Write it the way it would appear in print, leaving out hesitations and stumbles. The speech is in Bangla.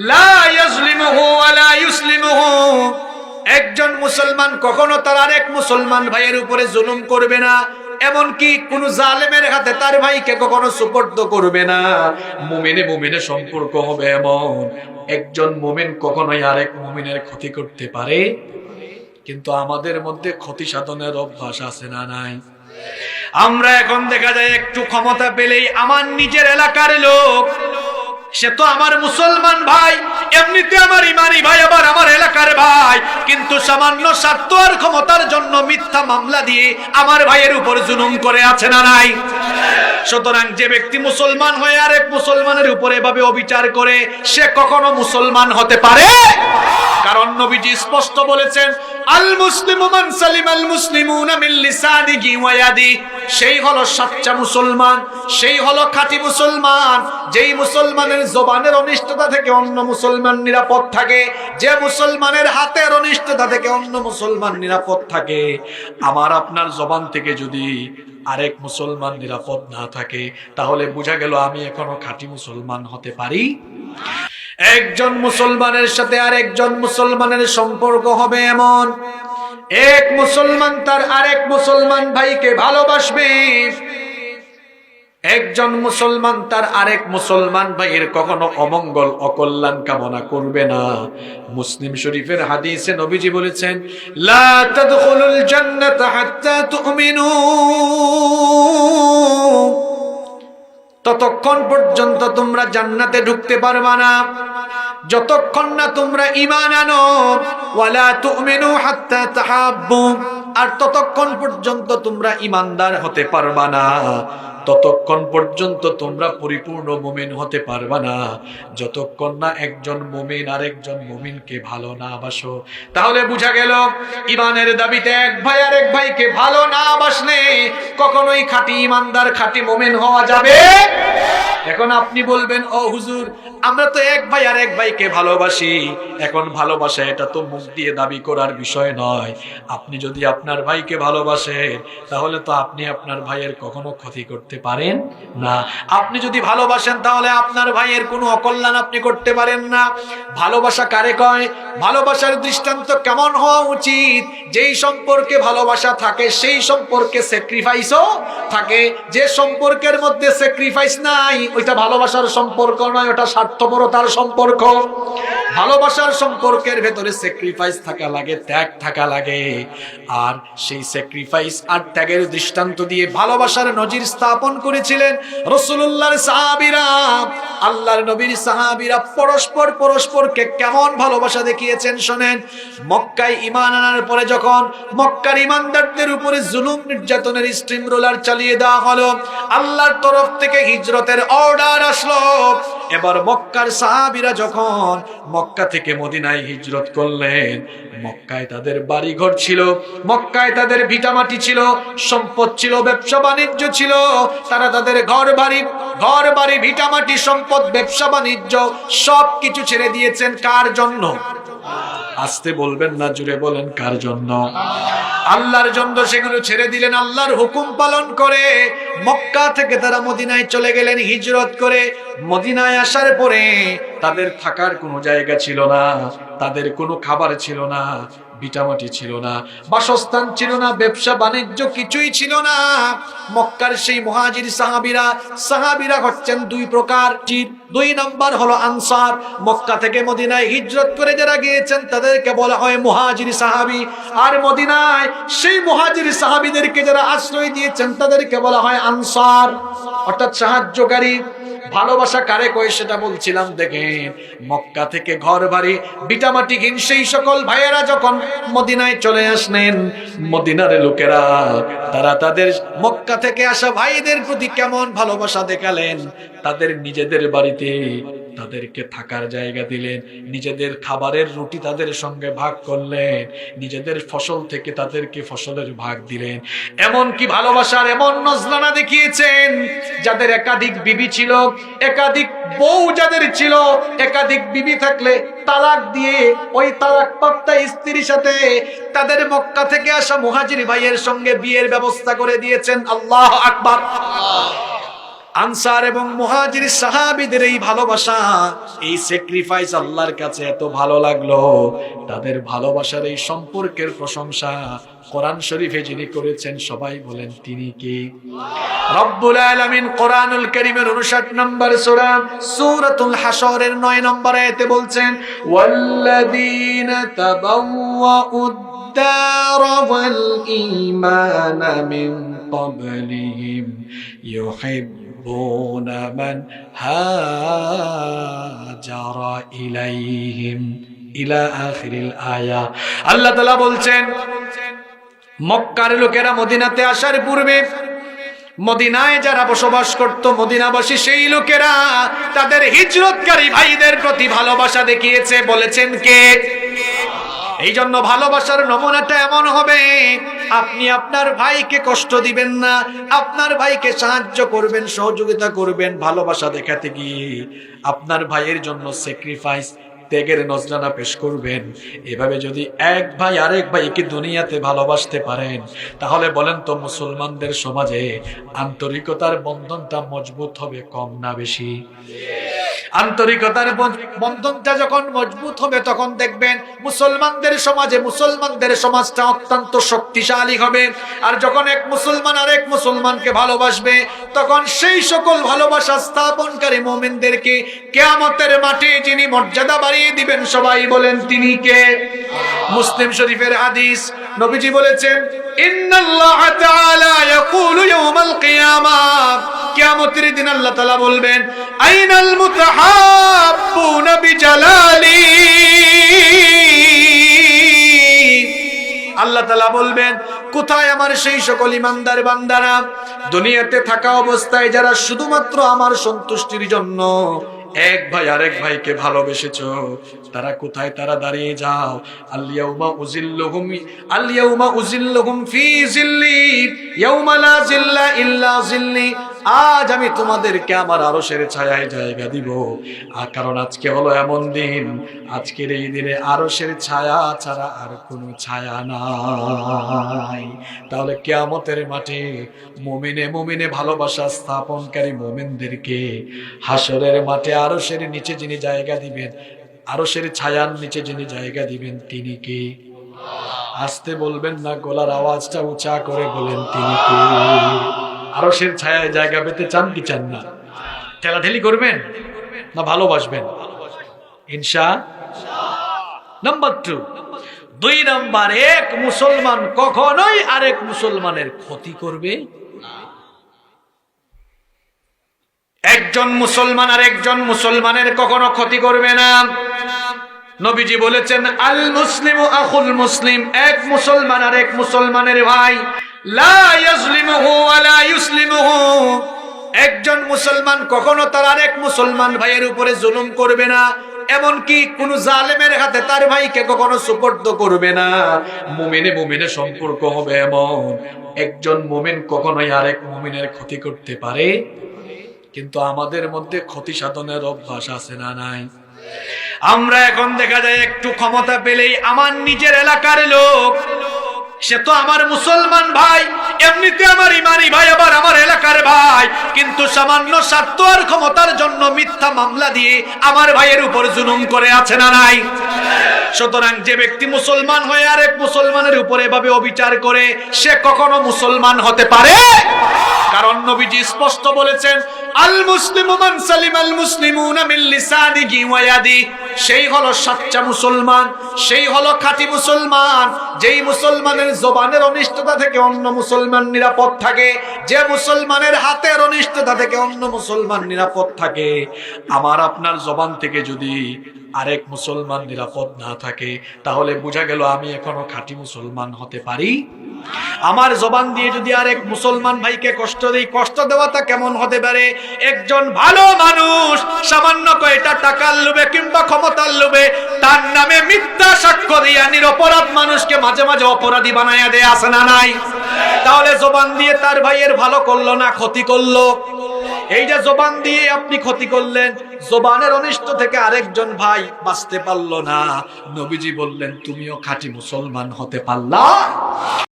লা ইয়াজলিমুহু ওয়া লা ইউসলিমুহু, একজন মুসলমান কখনো তার আরেক মুসলমান ভাইয়ের উপরে জুলুম করবে না, এমনকি কোন জালেমের হাতে তার ভাইকে কখনো সুপর্দ করবে না। মুমিনে মুমিনের সম্পর্ক হবে এমন, একজন মুমিন কখনোই আরেক মুমিনের ক্ষতি করতে পারে। কিন্তু আমাদের মধ্যে ক্ষতি সাধনের অভ্যাস আছে না নাই? আমরা এখন দেখা যায় একটু ক্ষমতা পেলেই আমার নিজের এলাকার লোক, সে তো আমার মুসলমান ভাই, এমনিতে আমার ইমানি ভাই, আবার আমার এলাকার ভাই, কিন্তু সামান্য স্বার্থ আর ক্ষমতার জন্য মিথ্যা মামলা দিয়ে আমার ভাইয়ের উপর জুলুম করে আছে না নাই? সুতরাং যে ব্যক্তি মুসলমান হয়ে আরেক মুসলমানের উপরে এভাবে অবিচার করে, সে কখনো মুসলমান হতে পারে? কারণ নবীজি স্পষ্ট বলেছেন, আল মুসলিমু মান সালিমাল মুসলিমুনা মিন লিসানিহি ওয়া ইয়াদি, সেই হলো সচ্চা মুসলমান, সেই হলো খাঁটি মুসলমান, যেই মুসলমানের জবানের অনিষ্টতা থেকে অন্য মুসলমান নিরাপদ থাকে, যে মুসলমানের হাতের অনিষ্টতা থেকে অন্য মুসলমান নিরাপদ থাকে। আমার আপনার জবান থেকে যদি আরেক মুসলমান নিরাপদ না থাকে, তাহলে বোঝা গেল আমি এখনো খাঁটি মুসলমান হতে পারি? একজন মুসলমানের সাথে আরেকজন মুসলমানের সম্পর্ক হবে এমন, এক মুসলমান তার আরেক মুসলমান ভাইকে ভালোবাসবে, একজন মুসলমান তার আরেক মুসলমান ভাইয়ের কখনো অমঙ্গল অকল্যাণ কামনা করবে না। মুসলিম শরীফের হাদিসে নবীজি বলেছেন, লা তাদখুলুল জান্নাতা হাত্তা তুমিনু, ততক্ষণ পর্যন্ত তোমরা জান্নাতে ঢুকতে পারবা না যতক্ষণ না তোমরা ঈমান আনো, ওয়ালা তুমিনু হাত্তা তাহাব্বু, আর ততক্ষণ পর্যন্ত তোমরা ঈমানদার হতে পারবা না, ততক্ষণ পর্যন্ত তোমরা পরিপূর্ণ মুমিন হতে পারবা না, যতক্ষণ না একজন মুমিন আরেকজন মুমিনকে ভালো না বাসো। তাহলে বুঝা গেল, ঈমানের দাবিতে এক ভাই আরেক ভাইকে ভালো না বাসলে কখনোই খাঁটি ঈমানদার খাঁটি মুমিন হওয়া যাবে। এখন আপনি বলবেন, ও হুজুর, আমরা তো এক ভাই আর এক ভাইকে ভালোবাসি। এখন ভালোবাসা এটা তো মুখ দিয়ে দাবি করার বিষয় নয়। আপনি যদি আপনার ভাইকে ভালোবাসেন, তাহলে তো আপনি আপনার ভাইয়ের কখনো ক্ষতি করতে পারেন না। আপনি যদি ভালোবাসেন, তাহলে আপনার ভাইয়ের কোনো অকল্যাণ আপনি করতে পারেন না। ভালোবাসা কারে কয়? ভালোবাসার দৃষ্টান্ত কেমন হওয়া উচিত? যেই সম্পর্কে ভালোবাসা থাকে সেই সম্পর্কে স্যাক্রিফাইসও থাকে। যে সম্পর্কের মধ্যে স্যাক্রিফাইস নাই, ওইটা ভালোবাসার সম্পর্ক নয়, ওটা স্বার্থপরতার সম্পর্ক। ভালোবাসার সম্পর্কের ভেতরে স্যাক্রিফাইস থাকা লাগে, ত্যাগ থাকা লাগে। আর সেই স্যাক্রিফাইস আর ত্যাগের দৃষ্টান্ত দিয়ে ভালোবাসার নজির স্থাপন করেছিলেন রাসূলুল্লাহর সাহাবীরা। আল্লাহর নবীর সাহাবীরা পরস্পরকে কেমন ভালোবাসা দেখিয়েছেন শোনেন। মক্কায় ঈমান আনার পরে যখন মক্কার ঈমানদারদের উপরে জুলুম নির্যাতনের স্টিম রোলার চালিয়ে দেওয়া হলো, আল্লাহর তরফ থেকে হিজরতের অর্ডার আসলো। এবার মক্কার সাহাবীরা যখন মক্কা থেকে মদিনায় হিজরত করলেন, মক্কায় তাদের বাড়িঘর ছিল, মক্কায় তাদের ভিটামাটি ছিল, সম্পদ ছিল, ব্যবসা বাণিজ্য ছিল। তারা তাদের ঘর বাড়ি ভিটামাটি, সম্পদ, ব্যবসা বাণিজ্য সবকিছু ছেড়ে দিয়েছেন। কার জন্য? আসতে বলবেন না, জুড়ে বলেন, কার জন্য? আল্লাহর জন্য সেগুলো ছেড়ে দিলেন। আল্লাহর হুকুম পালন করে মক্কা থেকে তারা মদিনায় চলে গেলেন হিজরত করে। মদিনায় আসার পরে তাদের থাকার কোনো জায়গা ছিল না, তাদের কোনো খাবার ছিল না, ভিটামাটি ছিল না, বাসস্থান ছিল না, ব্যবসা বাণিজ্য কিছুই ছিল না। মক্কার সেই মুহাজির সাহাবীরা হচ্ছেন দুই প্রকার। দুই নাম্বার হলো আনসার। মক্কা থেকে মদিনায় হিজরত করে যারা গিয়েছেন তাদেরকে বলা হয় মুহাজির সাহাবী। আর মদিনায় সেই মুহাজির সাহাবীদেরকে যারা আশ্রয় দিয়েছেন তাদেরকে বলা হয় আনসার, অর্থাৎ সাহায্যকারী। ভালোবাসা কারে কয় সেটা বলছিলাম। দেখেন, মক্কা থেকে ঘর বাড়ি ভিটামাটিহীন সেই সকল ভাইয়েরা যখন মদিনায় চলে আসলেন, মদিনার লোকেরা তারা তাদের মক্কা থেকে আসা ভাইদের প্রতি কেমন ভালোবাসা দেখালেন। তাদের নিজেদের বাড়িতে তাদেরকে থাকার জায়গা দিলেন, নিজেদের খাবারের রুটি তাদের সঙ্গে ভাগ করলেন, নিজেদের ফসল থেকে তাদেরকে ফসলের ভাগ দিলেন। এমন কি ভালোবাসার এমন নজরানা দেখিয়েছেন, যাদের একাধিক বিবি ছিল, একাধিক বউ যাদের ছিল, একাধিক বিবি থাকলে তালাক দিয়ে ওই তালাকপ্রাপ্ত স্ত্রীর সাথে তাদের মক্কা থেকে আসা মুহাজির ভাইয়ের সঙ্গে বিয়ের ব্যবস্থা করে দিয়েছেন। আল্লাহু আকবার। আনসার এবং মুহাজির সাহাবীদের এই ভালোবাসা, এই স্যাক্রিফাইস আল্লাহর কাছে এত ভালো লাগলো। তাদের ভালোবাসার এই সম্পর্কের প্রশংসা কোরআন শরীফে যিনি করেছেন সবাই বলেন তিনি কে? রব্বুল আলামিন কোরআনুল কারীমের 59 নম্বর সূরা সূরাতুল হাশরের 9 নম্বর আয়াতে বলছেন, ওয়াল্লাযীনা তাবাওয়াউদ الدار والإيمان من قبلهم يحبون من هاجر إليهم إلى آخر الآية। আল্লাহ তাআলা বলছেন, মক্কার লোকেরা মদিনাতে আসার পূর্বে মদিনায় যারা বসবাস করত, মদিনাবাসী সেই লোকেরা তাদের হিজরতকারী ভাইদের প্রতি ভালোবাসা দেখিয়েছে। বলেছেন কে? এই জন্য ভালোবাসার নমুনাটা এমন হবে, আপনি আপনার ভাইকে কষ্ট দিবেন না, আপনার ভাইকে সাহায্য করবেন, সহযোগিতা করবেন ভালোবাসা দেখাতে গিয়ে। আপনার ভাইয়ের জন্য স্যাক্রিফাইস, ত্যাগের নজরানা পেশ করবেন। এভাবে যদি এক ভাই আরেক ভাইকে দুনিয়াতে ভালোবাসতে পারেন, তাহলে বলেন তো মুসলমানদের সমাজে আন্তরিকতার বন্ধনটা মজবুত হবে কম না বেশি? আন্তরিকতার বন্ধনটা যখন মজবুত হবে তখন দেখবেন মুসলমানদের সমাজে মুসলমানদের সমাজটা অত্যন্ত শক্তিশালী হবে। আর যখন এক মুসলমান আরেক মুসলমানকে ভালোবাসবে, তখন সেই সকল ভালোবাসা স্থাপনকারী মুমিনদেরকে কিয়ামতের মাঠে যিনি মর্যাদা বাড়িয়ে দিবেন সবাই বলেন তিনি কে? মুসলিম শরীফের হাদিস, নবীজি বলেছেন, ইন্নাল্লাহ তাআলা ইয়াকুলু ইয়াউমাল কিয়ামাহ, কিয়ামতের দিন আল্লাহ তাআলা বলবেন, আইনাল মুতাহাব্বুনা বিজালালি। আল্লাহ তাআলা বলবেন, কোথায় আমার সেই সকল ইমানদার বান্দারা দুনিয়াতে থাকা অবস্থায় যারা শুধুমাত্র আমার সন্তুষ্টির জন্য এক ভাই আরেক ভাইকে ভালোবেসেছো, তারা কোথায়? তারা দাঁড়িয়ে যাও। আল-ইয়াউমা উযিল্লুহুম ফি যিল্লি ইয়াউমা লা যিল্লা ইল্লা যিল্লি। আজ আমি তোমাদেরকে আমার আরশের ছায়ায় জায়গা দিব। কারণ আজকে হলো এমন দিন, আজকের এই দিনে আরশের ছায়া ছাড়া আর কোনো ছায়া নাই। তাহলে কিয়ামতের মাঠে মুমিনে মুমিনে ভালোবাসা স্থাপনকারী মুমিনদেরকে হাসরের মাঠে আরশের নিচে যিনি জায়গা দিবেন, আরশের ছায়ার নিচে যিনি জায়গা দিবেন তিনি কে? আসতে বলবেন না, গলার আওয়াজটা উঁচা করে বলেন তিনি কে? আরশের ছায়ায় জায়গা পেতে চান কি চান না? ঠেলাঠেলি করবেন না ভালোবাসবেন? নাম্বার 2 নাম্বার, এক মুসলমান কখনোই আরেক মুসলমানের ক্ষতি করবে। একজন মুসলমান আর একজন মুসলমানের কখনো ক্ষতি করবে না। নবীজি বলেছেন, আল মুসলিমু আখুল মুসলিম, এক মুসলমান আর এক মুসলমানের ভাই, লা ইয়াজলিমুহু ওয়া লা ইউসলিমুহু। একজন মুসলমান কখনো তার আরেক মুসলমান ভাইয়ের উপরে জুলুম করবে না, এমনকি কোন জালেমের হাতে তার ভাইকে কখনো সুপর্দ করবে না। মুমিনে মুমিনে সম্পর্ক হবে এমন, একজন মুমিন কখনোই আরেক মুমিনের ক্ষতি করতে পারে। কিন্তু আমাদের মধ্যে ক্ষতি সাধনের অভ্যাস আছে না নাই? আমরা এখন দেখা যায় একটু ক্ষমতা পেলেই আমার নিজের এলাকার লোক, সে তো আমার মুসলমান ভাই, এমনিতে আমার ইমানি ভাই, আবার আমার এলাকার ভাই, কিন্তু সামান্য স্বার্থ আর ক্ষমতার জন্য মিথ্যা মামলা দিয়ে আমার ভাইয়ের উপর জুলুম করে আছে না নাই? সুতরাং যে ব্যক্তি মুসলমান হয়ে আরেক মুসলমানের উপরে এভাবে অবিচার করে, সে কখনো মুসলমান হতে পারে? কারণ নবীজি স্পষ্ট বলেছেন, আল মুসলিমু মান সালিমাল মুসলিমুনা মিন লিসানিহি ওয়া ইয়াদি। সেই হলো সচ্চা মুসলমান, সেই হলো খাঁটি মুসলমান, যেই মুসলমানের জবানের অনিষ্টতা থেকে অন্য মুসলমান নিরাপদ থাকে, যে মুসলমানের হাতের অনিষ্টতা থেকে অন্য মুসলমান নিরাপদ থাকে। আমার আপনার জবান থেকে যদি আরেক মুসলমান নিরাপদ না থাকে, তাহলে বোঝা গেল আমি এখনো খাঁটি মুসলমান হতে পারি? আমার জবান দিয়ে যদি আরেক মুসলমান ভাইকে কষ্ট দেই, কষ্ট দেওয়াটা কেমন হতে পারে? একজন ভালো মানুষ সামান্য কয়টা টাকার লোভে কিংবা ক্ষমতার লোভে তার নামে মিথ্যা সাক্ষ্য দিয়া নিরপরাধ মানুষকে মাঝে মাঝে অপরাধী বানায়া দেয়, আছে না নাই? তাহলে জবান দিয়ে তার ভাইয়ের ভালো করলো না ক্ষতি করলো? এই যে জবান দিয়ে আপনি ক্ষতি করলেন, জবানের অনিষ্ট থেকে আরেকজন ভাই বাঁচতে পারলো না, নবীজি বললেন তুমিও খাঁটি মুসলমান হতে পারলা?